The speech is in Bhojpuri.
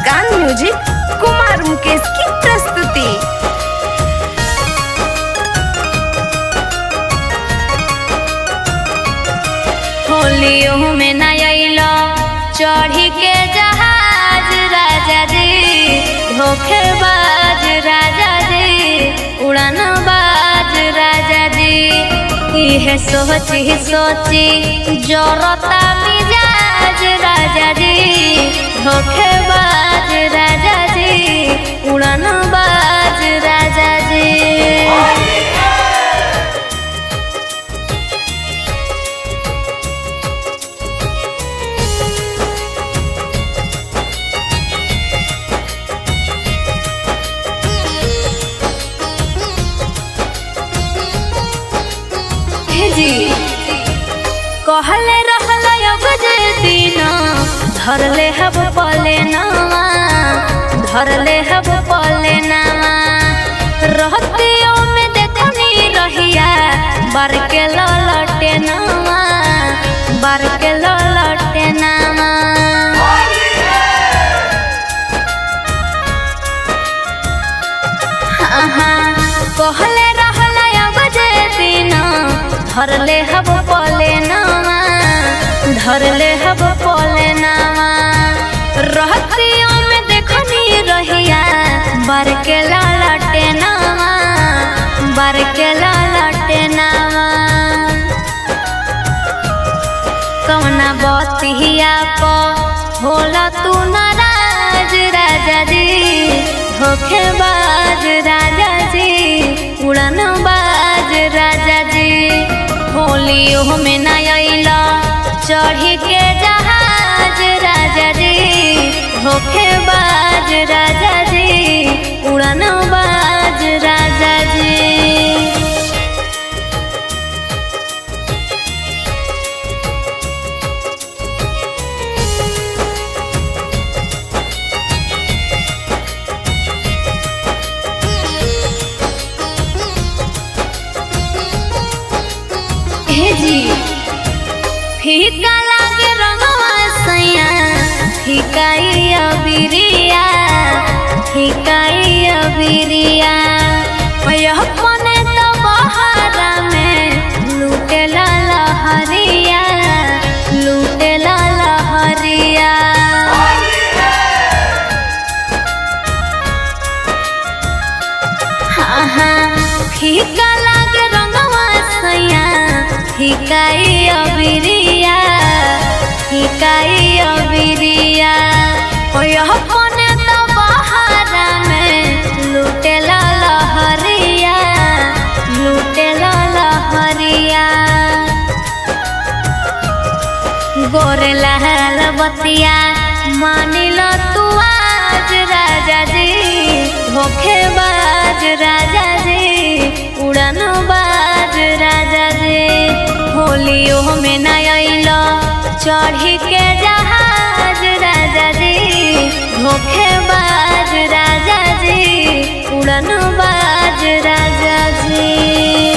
मुस्कान म्यूजिक कुमार मुकेश की प्रस्तुति। होलियो में नयलो चढ़ी के जहाज राजा जी, धोखेबाज राजा जी, उड़ानबाज राजा जी। यह सोची सोची जोरता मिजाज राजा जी, धोखेबाज राजा जी, उड़ानबाज राजा जी। कहले रहल जे दिन धरले हब पले नामा, धरले हब पले नामा। रहतियों में देखनी रहिया बार के ललटे नामा, बार के ललटे नामा। कहले रहल जे दिन धरले हब पले नामा, धरले हब पले नामा। रहतियों में देखनी रहिया बार के ललटे नामा, बार के ललटे नामा। कौना बतिया प होला तू नाराज राजा जी, धोखेबाज राजा जी, उड़ानबाज राजा जी। होलियो में नयलो चढ़ी के जहाज राजा जी, धोखेबाज राजा जी, उड़ानबाज राजा जी। फीका लागे रंगवा सैया, फीकाई अबिरिया, फीकाई अबिरिया। अपने तो बहारा में लूटे लहरिया, लूटे लहरिया। फीका लागे रंगवा सैया, फीकाई अबिरिया, फीकाई अबिरिया। अपने तो बहारा में लूटे लहरिया, लूटे लहरिया। गोरे लहल बतिया मानिल तू आज राजा जी, धोखेबाज राजा जी, उड़ानबाज राजा जी। होलियो में नयलो चढ़ी के जहाज राजा जी, धोखेबाज राजा जी, उड़ानबाज राजा जी।